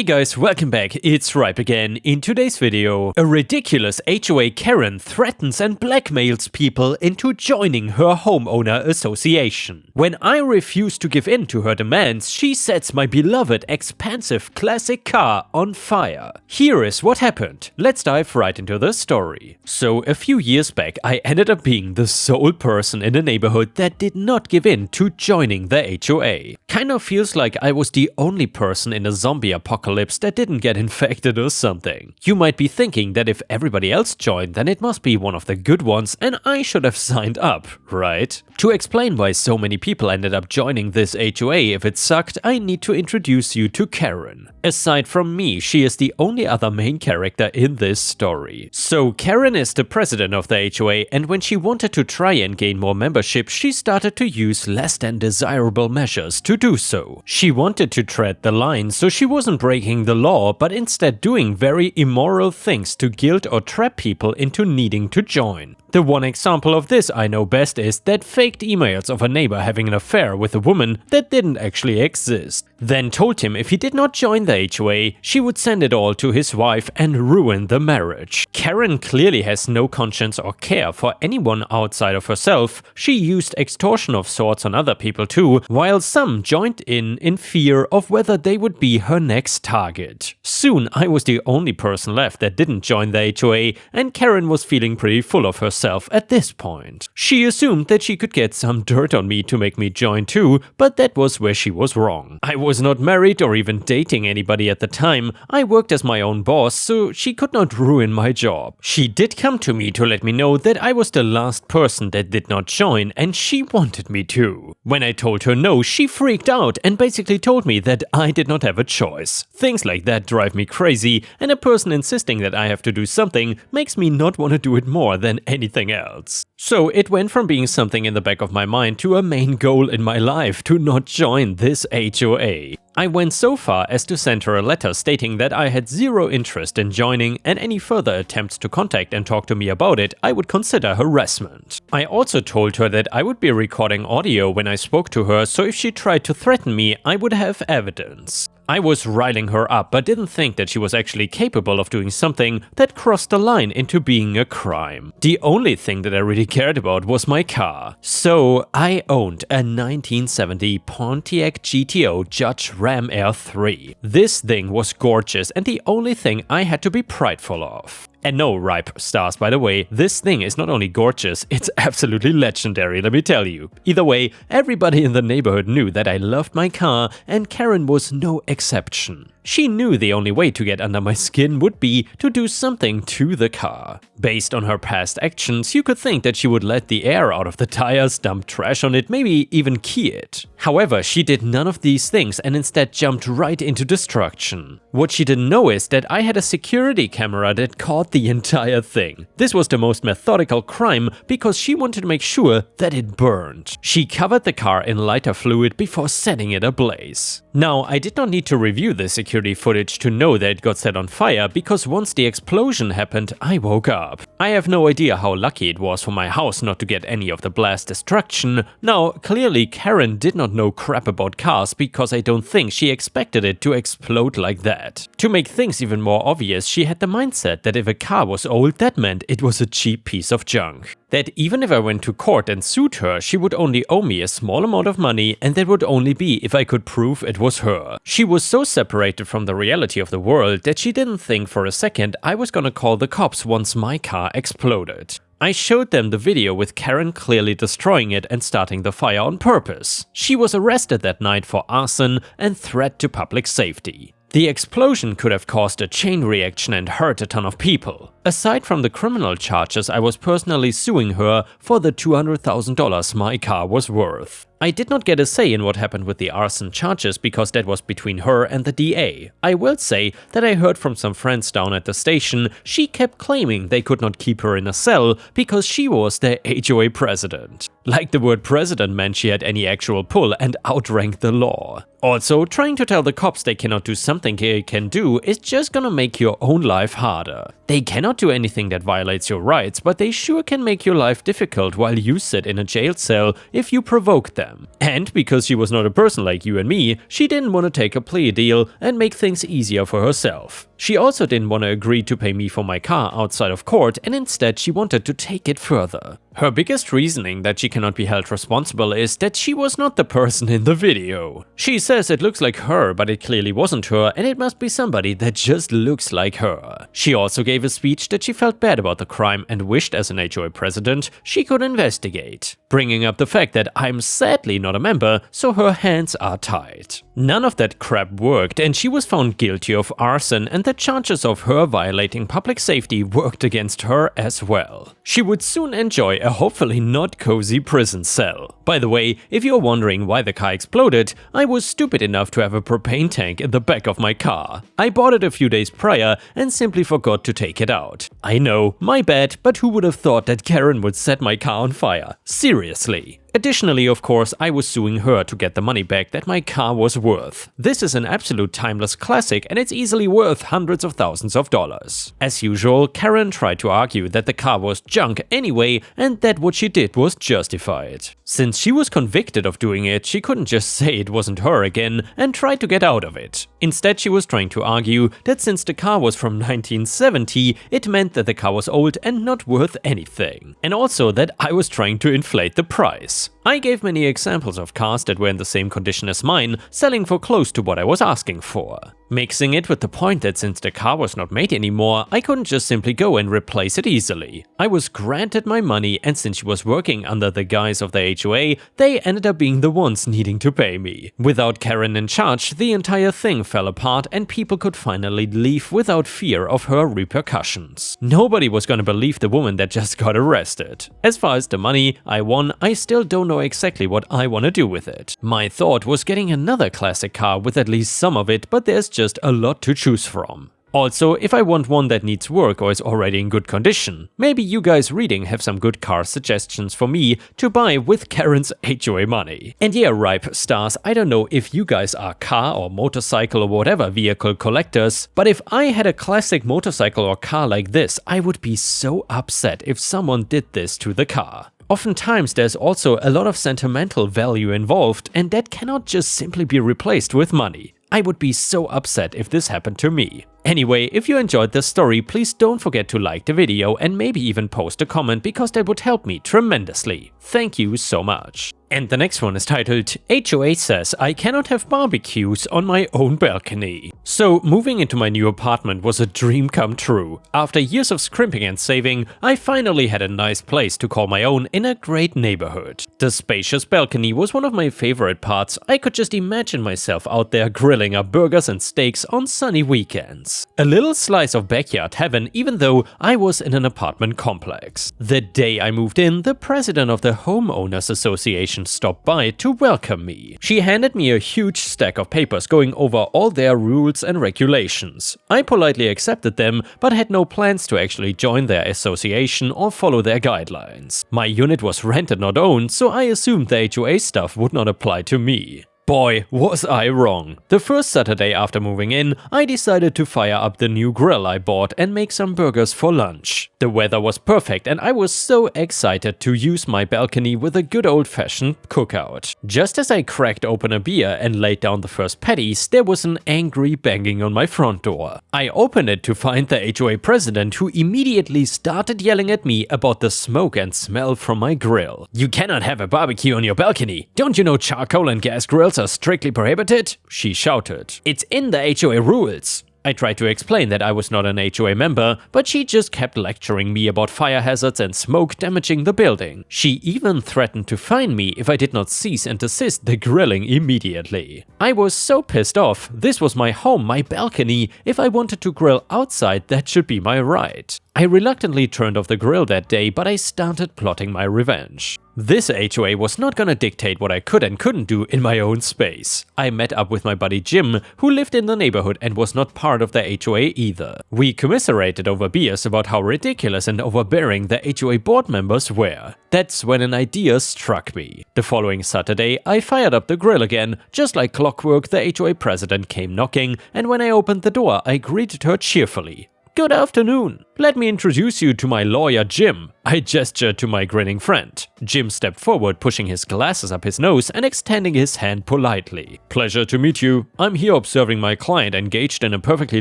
Hey guys, welcome back, it's Ripe again. In today's video, a ridiculous HOA Karen threatens and blackmails people into joining her homeowner association. When I refuse to give in to her demands, she sets my beloved expensive classic car on fire. Here is what happened. Let's dive right into the story. So a few years back, I ended up being the sole person in the neighborhood that did not give in to joining the HOA. Kind of feels like I was the only person in a zombie apocalypse that didn't get infected or something. You might be thinking that if everybody else joined, then it must be one of the good ones and I should have signed up, right? To explain why so many people ended up joining this HOA if it sucked, I need to introduce you to Karen. Aside from me, she is the only other main character in this story. So Karen is the president of the HOA, and when she wanted to try and gain more membership, she started to use less than desirable measures to do so. She wanted to tread the line, so she wasn't breaking the law, but instead doing very immoral things to guilt or trap people into needing to join. The one example of this I know best is that faked emails of a neighbor having an affair with a woman that didn't actually exist. Then told him if he did not join the HOA, she would send it all to his wife and ruin the marriage. Karen clearly has no conscience or care for anyone outside of herself. She used extortion of sorts on other people too, while some joined in fear of whether they would be her next target. Soon I was the only person left that didn't join the HOA, and Karen was feeling pretty full of herself at this point. She assumed that she could get some dirt on me to make me join too, but that was where she was wrong. I was not married or even dating anybody at the time. I worked as my own boss, so she could not ruin my job. She did come to me to let me know that I was the last person that did not join, and she wanted me to. When I told her no, she freaked out and basically told me that I did not have a choice. Things like that drive me crazy, and a person insisting that I have to do something makes me not want to do it more than anything else. So it went from being something in the back of my mind to a main goal in my life to not join this HOA. I went so far as to send her a letter stating that I had zero interest in joining, and any further attempts to contact and talk to me about it I would consider harassment. I also told her that I would be recording audio when I spoke to her, so if she tried to threaten me, I would have evidence. I was riling her up, but didn't think that she was actually capable of doing something that crossed the line into being a crime. The only thing that I really cared about was my car. So I owned a 1970 Pontiac GTO Judge Ram Air 3. This thing was gorgeous and the only thing I had to be prideful of. And no, Ripe stars, by the way, this thing is not only gorgeous, it's absolutely legendary, let me tell you. Either way, everybody in the neighborhood knew that I loved my car, and Karen was no exception. She knew the only way to get under my skin would be to do something to the car. Based on her past actions, you could think that she would let the air out of the tires, dump trash on it, maybe even key it. However, she did none of these things and instead jumped right into destruction. What she didn't know is that I had a security camera that caught the entire thing. This was the most methodical crime because she wanted to make sure that it burned. She covered the car in lighter fluid before setting it ablaze. Now, I did not need to review the security footage to know that it got set on fire, because once the explosion happened, I woke up. I have no idea how lucky it was for my house not to get any of the blast destruction. Now, clearly Karen did not know crap about cars, because I don't think she expected it to explode like that. To make things even more obvious, she had the mindset that if a car was old, that meant it was a cheap piece of junk. That even if I went to court and sued her, she would only owe me a small amount of money, and that would only be if I could prove it was her. She was so separated from the reality of the world that she didn't think for a second I was gonna call the cops once my car exploded. I showed them the video with Karen clearly destroying it and starting the fire on purpose. She was arrested that night for arson and threat to public safety. The explosion could have caused a chain reaction and hurt a ton of people. Aside from the criminal charges, I was personally suing her for the $200,000 my car was worth. I did not get a say in what happened with the arson charges because that was between her and the DA. I will say that I heard from some friends down at the station she kept claiming they could not keep her in a cell because she was their HOA president. Like the word president meant she had any actual pull and outranked the law. Also, trying to tell the cops they cannot do something they can do is just gonna make your own life harder. They cannot not do anything that violates your rights, but they sure can make your life difficult while you sit in a jail cell if you provoke them. And because she was not a person like you and me, she didn't want to take a plea deal and make things easier for herself. She also didn't want to agree to pay me for my car outside of court, and instead she wanted to take it further. Her biggest reasoning that she cannot be held responsible is that she was not the person in the video. She says it looks like her, but it clearly wasn't her, and it must be somebody that just looks like her. She also gave a speech that she felt bad about the crime and wished as an HOA president she could investigate, bringing up the fact that I'm sadly not a member, so her hands are tied. None of that crap worked, and she was found guilty of arson, and the charges of her violating public safety worked against her as well. She would soon enjoy a hopefully not cozy prison cell. By the way, if you're wondering why the car exploded, I was stupid enough to have a propane tank in the back of my car. I bought it a few days prior and simply forgot to take it out. I know, my bad, but who would have thought that Karen would set my car on fire? Seriously. Additionally, of course, I was suing her to get the money back that my car was worth. This is an absolute timeless classic, and it's easily worth hundreds of thousands of dollars. As usual, Karen tried to argue that the car was junk anyway and that what she did was justified. Since she was convicted of doing it, she couldn't just say it wasn't her again and try to get out of it. Instead, she was trying to argue that since the car was from 1970, it meant that the car was old and not worth anything. And also that I was trying to inflate the price. I gave many examples of cars that were in the same condition as mine, selling for close to what I was asking for. Mixing it with the point that since the car was not made anymore, I couldn't just simply go and replace it easily. I was granted my money, and since she was working under the guise of the HOA, they ended up being the ones needing to pay me. Without Karen in charge, the entire thing fell apart and people could finally leave without fear of her repercussions. Nobody was gonna believe the woman that just got arrested. As far as the money I won, I still don't know exactly what I want to do with it. My thought was getting another classic car with at least some of it, but there's just a lot to choose from. Also, if I want one that needs work or is already in good condition, maybe you guys reading have some good car suggestions for me to buy with Karen's HOA money. And yeah, ripe stars, I don't know if you guys are car or motorcycle or whatever vehicle collectors, but if I had a classic motorcycle or car like this, I would be so upset if someone did this to the car. Oftentimes there's also a lot of sentimental value involved, and that cannot just simply be replaced with money. I would be so upset if this happened to me. Anyway, if you enjoyed this story, please don't forget to like the video and maybe even post a comment, because that would help me tremendously. Thank you so much. And the next one is titled, HOA says I cannot have barbecues on my own balcony. So moving into my new apartment was a dream come true. After years of scrimping and saving, I finally had a nice place to call my own in a great neighborhood. The spacious balcony was one of my favorite parts. I could just imagine myself out there grilling up burgers and steaks on sunny weekends. A little slice of backyard heaven, even though I was in an apartment complex. The day I moved in, the president of the Homeowners Association stopped by to welcome me. She handed me a huge stack of papers going over all their rules and regulations. I politely accepted them, but had no plans to actually join their association or follow their guidelines. My unit was rented, not owned, so I assumed the HOA stuff would not apply to me. Boy, was I wrong. The first Saturday after moving in, I decided to fire up the new grill I bought and make some burgers for lunch. The weather was perfect and I was so excited to use my balcony with a good old-fashioned cookout. Just as I cracked open a beer and laid down the first patties, there was an angry banging on my front door. I opened it to find the HOA president, who immediately started yelling at me about the smoke and smell from my grill. "You cannot have a barbecue on your balcony. Don't you know charcoal and gas grills are strictly prohibited?" she shouted. "It's in the HOA rules." I tried to explain that I was not an HOA member, but she just kept lecturing me about fire hazards and smoke damaging the building. She even threatened to fine me if I did not cease and desist the grilling immediately. I was so pissed off. This was my home, my balcony. If I wanted to grill outside, that should be my right. I reluctantly turned off the grill that day, but I started plotting my revenge. This HOA was not gonna dictate what I could and couldn't do in my own space. I met up with my buddy Jim, who lived in the neighborhood and was not part of the HOA either. We commiserated over beers about how ridiculous and overbearing the HOA board members were. That's when an idea struck me. The following Saturday, I fired up the grill again. Just like clockwork, the HOA president came knocking, and when I opened the door, I greeted her cheerfully. "Good afternoon. Let me introduce you to my lawyer Jim." I gestured to my grinning friend. Jim stepped forward, pushing his glasses up his nose and extending his hand politely. "Pleasure to meet you. I'm here observing my client engaged in a perfectly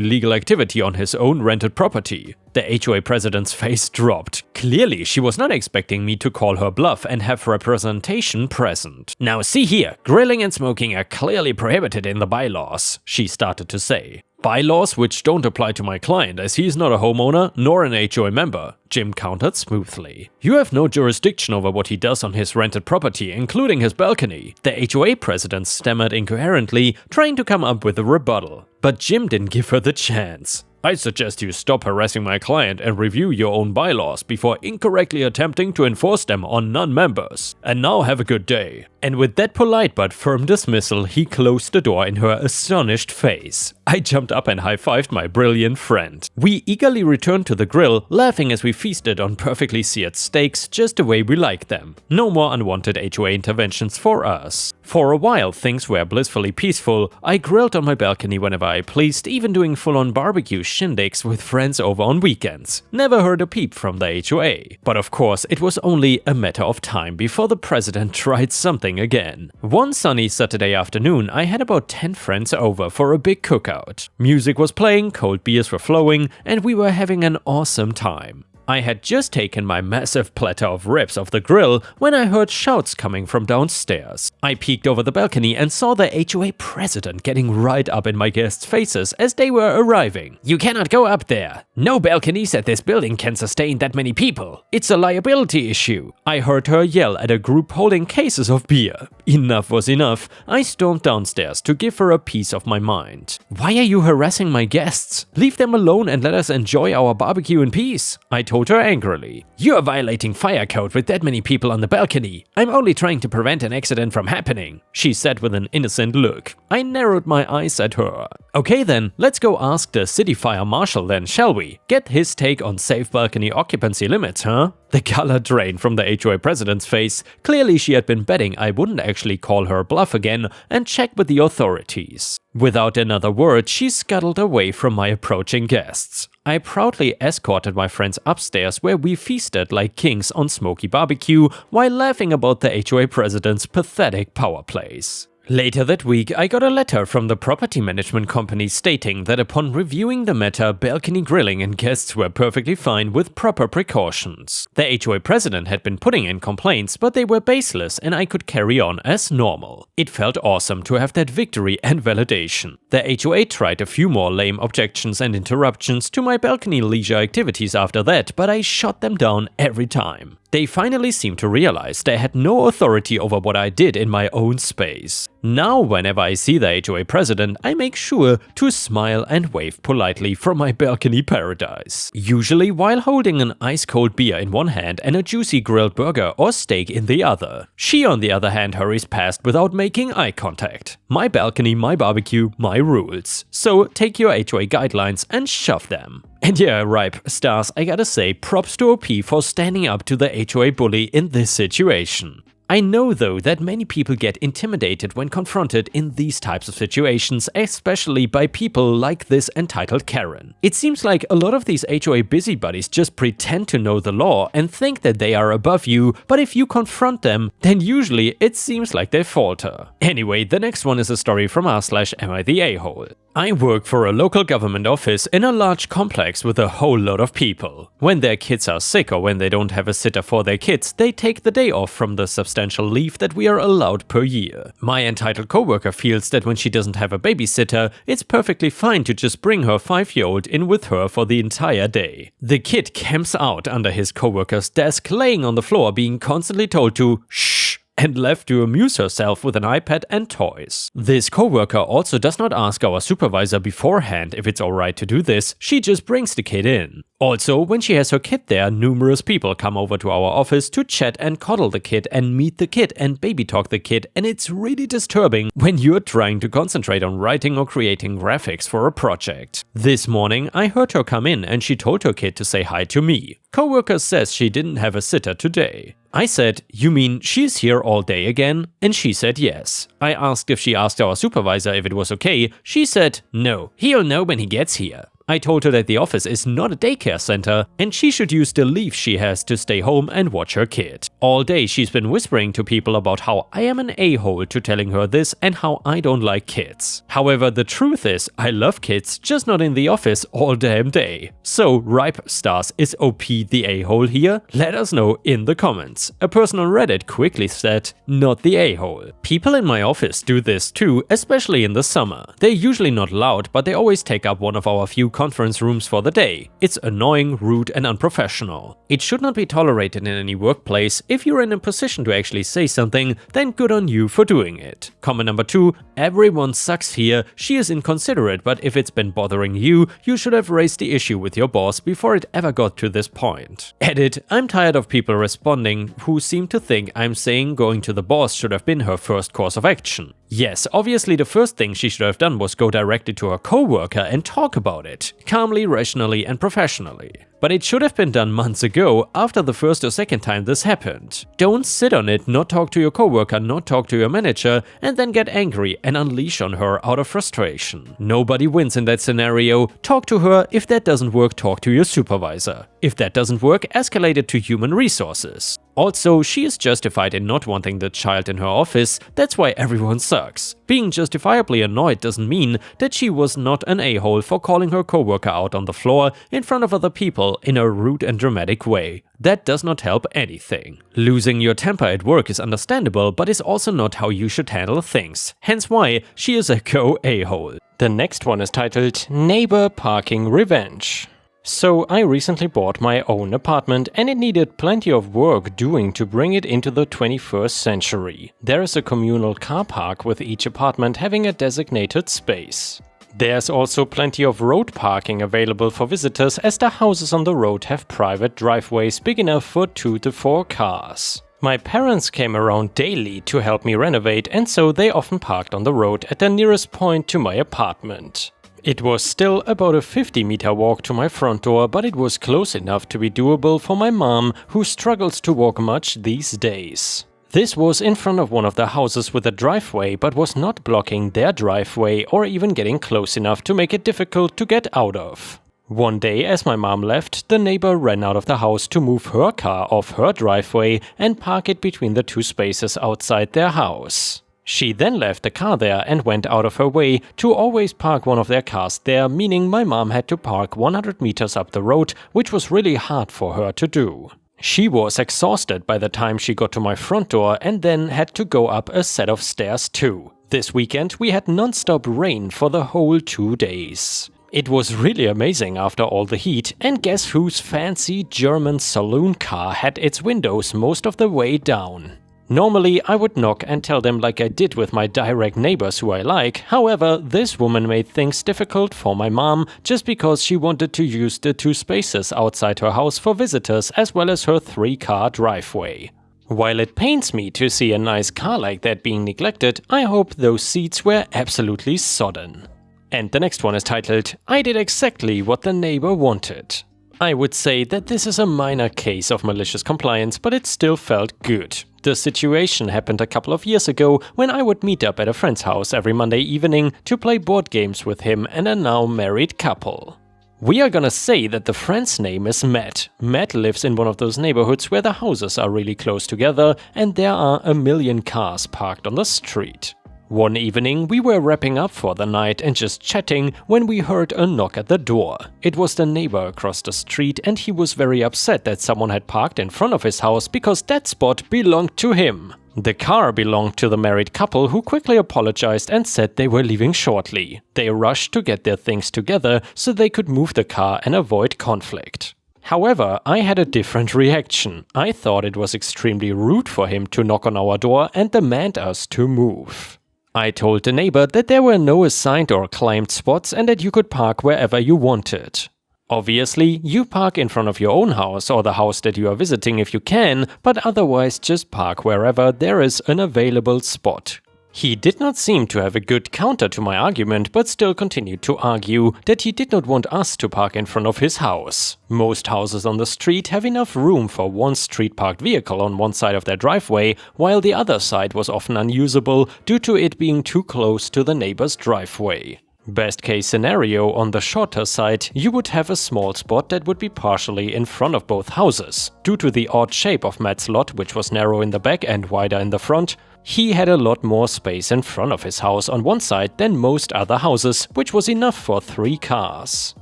legal activity on his own rented property." The HOA president's face dropped. Clearly, she was not expecting me to call her bluff and have representation present. "Now see here, grilling and smoking are clearly prohibited in the bylaws," she started to say. "Bylaws which don't apply to my client, as he is not a homeowner nor an HOA member," Jim countered smoothly. "You have no jurisdiction over what he does on his rented property, including his balcony." The HOA president stammered incoherently, trying to come up with a rebuttal. But Jim didn't give her the chance. "I suggest you stop harassing my client and review your own bylaws before incorrectly attempting to enforce them on non-members. And now have a good day." And with that polite but firm dismissal, he closed the door in her astonished face. I jumped up and high-fived my brilliant friend. We eagerly returned to the grill, laughing as we feasted on perfectly seared steaks just the way we like them. No more unwanted HOA interventions for us. For a while, things were blissfully peaceful. I grilled on my balcony whenever I pleased, even doing full-on barbecue shindigs with friends over on weekends. Never heard a peep from the HOA. But of course, it was only a matter of time before the president tried something again. One sunny Saturday afternoon, I had about 10 friends over for a big cookout. Music was playing, cold beers were flowing, and we were having an awesome time. I had just taken my massive platter of ribs off the grill when I heard shouts coming from downstairs. I peeked over the balcony and saw the HOA president getting right up in my guests' faces as they were arriving. "You cannot go up there. No balconies at this building can sustain that many people. It's a liability issue." I heard her yell at a group holding cases of beer. Enough was enough. I stormed downstairs to give her a piece of my mind. "Why are you harassing my guests? Leave them alone and let us enjoy our barbecue in peace," I told her angrily. "You are violating fire code with that many people on the balcony. I'm only trying to prevent an accident from happening," she said with an innocent look. I narrowed my eyes at her. "Okay then, let's go ask the city fire marshal then, shall we? Get his take on safe balcony occupancy limits, huh?" The color drained from the HOA president's face. Clearly she had been betting I wouldn't actually call her bluff again and check with the authorities. Without another word, she scuttled away from my approaching guests. I proudly escorted my friends upstairs where we feasted like kings on smoky barbecue while laughing about the HOA president's pathetic power plays. Later that week, I got a letter from the property management company stating that upon reviewing the matter, balcony grilling and guests were perfectly fine with proper precautions. The HOA president had been putting in complaints, but they were baseless and I could carry on as normal. It felt awesome to have that victory and validation. The HOA tried a few more lame objections and interruptions to my balcony leisure activities after that, but I shot them down every time. They finally seemed to realize they had no authority over what I did in my own space. Now, whenever I see the HOA president, I make sure to smile and wave politely from my balcony paradise. Usually while holding an ice-cold beer in one hand and a juicy grilled burger or steak in the other. She, on the other hand, hurries past without making eye contact. My balcony, my barbecue, my rules. So take your HOA guidelines and shove them. And yeah, ripe stars, I gotta say, props to OP for standing up to the HOA bully in this situation. I know though that many people get intimidated when confronted in these types of situations, especially by people like this entitled Karen. It seems like a lot of these HOA busybodies just pretend to know the law and think that they are above you, but if you confront them, then usually it seems like they falter. Anyway, the next one is a story from r/am I the a-hole. I work for a local government office in a large complex with a whole lot of people. When their kids are sick or when they don't have a sitter for their kids, they take the day off from the substantial leave that we are allowed per year. My entitled coworker feels that when she doesn't have a babysitter, it's perfectly fine to just bring her 5-year-old in with her for the entire day. The kid camps out under his coworker's desk, laying on the floor, being constantly told to shh, and left to amuse herself with an iPad and toys. This coworker also does not ask our supervisor beforehand if it's alright to do this, she just brings the kid in. Also, when she has her kid there, numerous people come over to our office to chat and cuddle the kid and meet the kid and baby talk the kid, and it's really disturbing when you're trying to concentrate on writing or creating graphics for a project. This morning, I heard her come in and she told her kid to say hi to me. Coworker says she didn't have a sitter today. I said, "You mean she's here all day again?" And she said yes. I asked if she asked our supervisor if it was okay. She said, "No, he'll know when he gets here." I told her that the office is not a daycare center and she should use the leave she has to stay home and watch her kid. All day she's been whispering to people about how I am an a-hole to telling her this and how I don't like kids. However, the truth is, I love kids, just not in the office all damn day. So, Ripe Stars, is OP the a-hole here? Let us know in the comments. A person on Reddit quickly said, not the a-hole. People in my office do this too, especially in the summer. They're usually not loud, but they always take up one of our few conference rooms for the day. It's annoying, rude and unprofessional. It should not be tolerated in any workplace. If you're in a position to actually say something, then good on you for doing it. Comment number 2, everyone sucks here, she is inconsiderate, but if it's been bothering you, you should have raised the issue with your boss before it ever got to this point. Edit, I'm tired of people responding who seem to think I'm saying going to the boss should have been her first course of action. Yes, obviously the first thing she should have done was go directly to her coworker and talk about it, calmly, rationally and professionally. But it should have been done months ago, after the first or second time this happened. Don't sit on it, not talk to your coworker, not talk to your manager, and then get angry and unleash on her out of frustration. Nobody wins in that scenario. Talk to her. If that doesn't work, talk to your supervisor. If that doesn't work, escalate it to human resources. Also, she is justified in not wanting the child in her office, that's why everyone sucks. Being justifiably annoyed doesn't mean that she was not an a-hole for calling her coworker out on the floor in front of other people in a rude and dramatic way. That does not help anything. Losing your temper at work is understandable, but is also not how you should handle things. Hence why she is a a-hole. The next one is titled Neighbor Parking Revenge. So I recently bought my own apartment and it needed plenty of work doing to bring it into the 21st century. There is a communal car park with each apartment having a designated space. There's also plenty of road parking available for visitors as the houses on the road have private driveways big enough for 2 to 4 cars. My parents came around daily to help me renovate and so they often parked on the road at the nearest point to my apartment. It was still about a 50-meter walk to my front door, but it was close enough to be doable for my mom, who struggles to walk much these days. This was in front of one of the houses with a driveway, but was not blocking their driveway or even getting close enough to make it difficult to get out of. One day, as my mom left, the neighbor ran out of the house to move her car off her driveway and park it between the 2 spaces outside their house. She then left the car there and went out of her way to always park one of their cars there, meaning my mom had to park 100 meters up the road, which was really hard for her to do. She was exhausted by the time she got to my front door and then had to go up a set of stairs too. This weekend we had non-stop rain for the whole 2 days. It was really amazing after all the heat, and guess whose fancy German saloon car had its windows most of the way down? Normally, I would knock and tell them like I did with my direct neighbors who I like. However, this woman made things difficult for my mom just because she wanted to use the 2 spaces outside her house for visitors as well as her 3-car driveway. While it pains me to see a nice car like that being neglected, I hope those seats were absolutely sodden. And the next one is titled, I did exactly what the neighbor wanted. I would say that this is a minor case of malicious compliance, but it still felt good. The situation happened a couple of years ago when I would meet up at a friend's house every Monday evening to play board games with him and a now married couple. We are gonna say that the friend's name is Matt. Matt lives in one of those neighborhoods where the houses are really close together and there are a million cars parked on the street. One evening, we were wrapping up for the night and just chatting when we heard a knock at the door. It was the neighbor across the street and he was very upset that someone had parked in front of his house because that spot belonged to him. The car belonged to the married couple who quickly apologized and said they were leaving shortly. They rushed to get their things together so they could move the car and avoid conflict. However, I had a different reaction. I thought it was extremely rude for him to knock on our door and demand us to move. I told the neighbor that there were no assigned or claimed spots and that you could park wherever you wanted. Obviously, you park in front of your own house or the house that you are visiting if you can, but otherwise just park wherever there is an available spot. He did not seem to have a good counter to my argument, but still continued to argue that he did not want us to park in front of his house. Most houses on the street have enough room for one street-parked vehicle on one side of their driveway, while the other side was often unusable due to it being too close to the neighbor's driveway. Best case scenario, on the shorter side, you would have a small spot that would be partially in front of both houses. Due to the odd shape of Matt's lot, which was narrow in the back and wider in the front, he had a lot more space in front of his house on one side than most other houses, which was enough for 3 cars.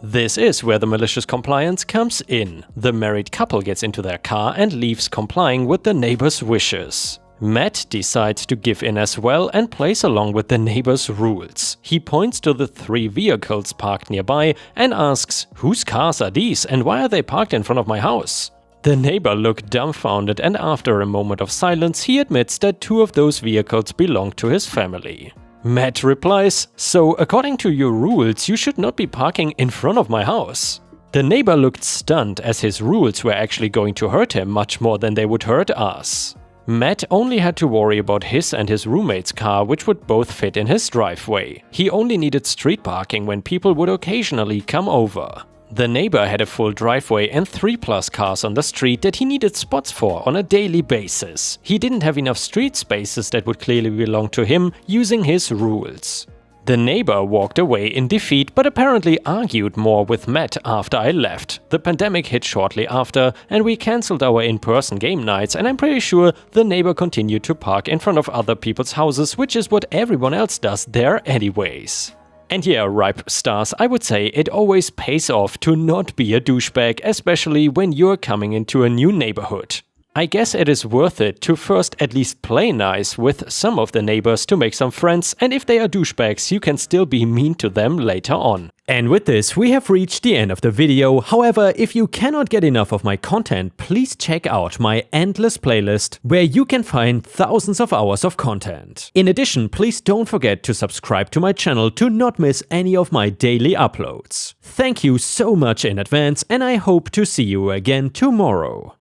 This is where the malicious compliance comes in. The married couple gets into their car and leaves complying with the neighbor's wishes. Matt decides to give in as well and plays along with the neighbor's rules. He points to the 3 vehicles parked nearby and asks, "Whose cars are these and why are they parked in front of my house?" The neighbor looked dumbfounded, and after a moment of silence he admits that 2 of those vehicles belong to his family. Matt replies, "So according to your rules you should not be parking in front of my house." The neighbor looked stunned, as his rules were actually going to hurt him much more than they would hurt us. Matt only had to worry about his and his roommate's car, which would both fit in his driveway. He only needed street parking when people would occasionally come over. The neighbor had a full driveway and 3+ cars on the street that he needed spots for on a daily basis. He didn't have enough street spaces that would clearly belong to him using his rules. The neighbor walked away in defeat, but apparently argued more with Matt after I left. The pandemic hit shortly after, and we cancelled our in-person game nights, and I'm pretty sure the neighbor continued to park in front of other people's houses, which is what everyone else does there anyways. And yeah, ripe stars, I would say it always pays off to not be a douchebag, especially when you're coming into a new neighborhood. I guess it is worth it to first at least play nice with some of the neighbors to make some friends, and if they are douchebags, you can still be mean to them later on. And with this, we have reached the end of the video. However, if you cannot get enough of my content, please check out my endless playlist, where you can find thousands of hours of content. In addition, please don't forget to subscribe to my channel to not miss any of my daily uploads. Thank you so much in advance, and I hope to see you again tomorrow.